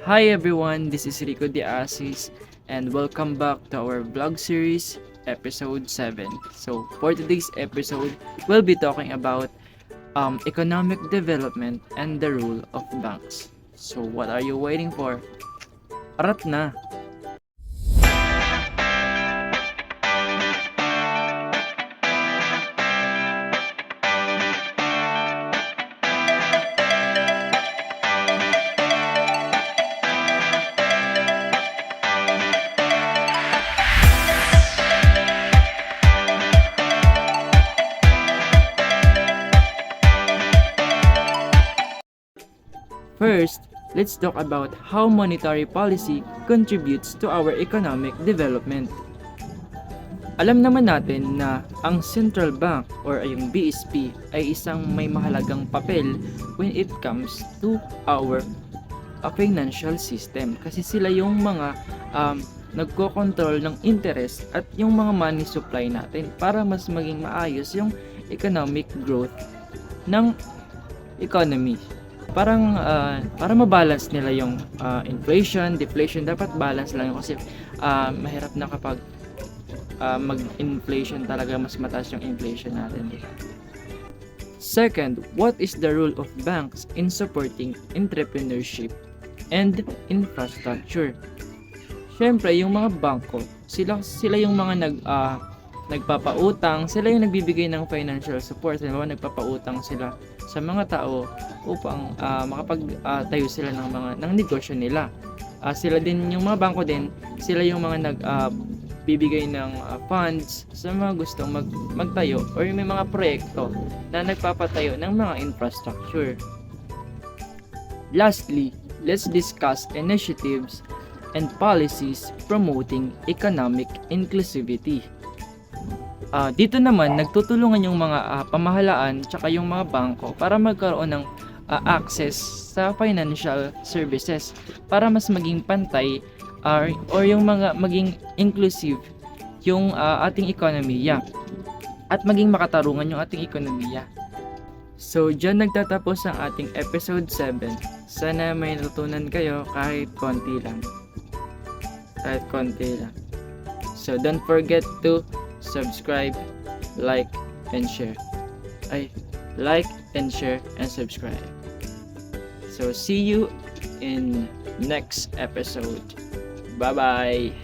Hi everyone, this is Rico De Asis and welcome back to our vlog series episode 7. So for today's episode, we'll be talking about economic development and the role of banks. So what are you waiting for? Arat na! First, let's talk about how monetary policy contributes to our economic development. Alam naman natin na ang central bank or yung BSP ay isang may mahalagang papel when it comes to our financial system kasi sila yung mga nagko-control ng interest at yung mga money supply natin para mas maging maayos yung economic growth ng economy. Para ma-balance nila yung inflation, deflation, dapat balance lang yun kasi mahirap na kapag mag-inflation talaga, mas mataas yung inflation natin. Second, what is the role of banks in supporting entrepreneurship and infrastructure? Siyempre, yung mga bangko, sila yung mga nagpapautang, sila yung nagbibigay ng financial support, nagpapautang sila sa mga tao upang makapagtayo sila ng negosyo nila. Sila din yung mga bangko din, sila yung mga nagbibigay ng funds sa mga gustong magtayo or may mga proyekto na nagpapatayo ng mga infrastructure. Lastly, let's discuss initiatives and policies promoting economic inclusivity. Dito naman nagtutulungan yung mga pamahalaan tsaka yung mga bangko para magkaroon ng access sa financial services para mas maging pantay or yung mga maging inclusive yung ating ekonomiya at maging makatarungan yung ating ekonomiya. So dyan nagtatapos ang ating episode 7. Sana may natutunan kayo kahit konti lang. So don't forget to subscribe, like, and share. Like and share and subscribe. So see you in next episode. Bye-bye.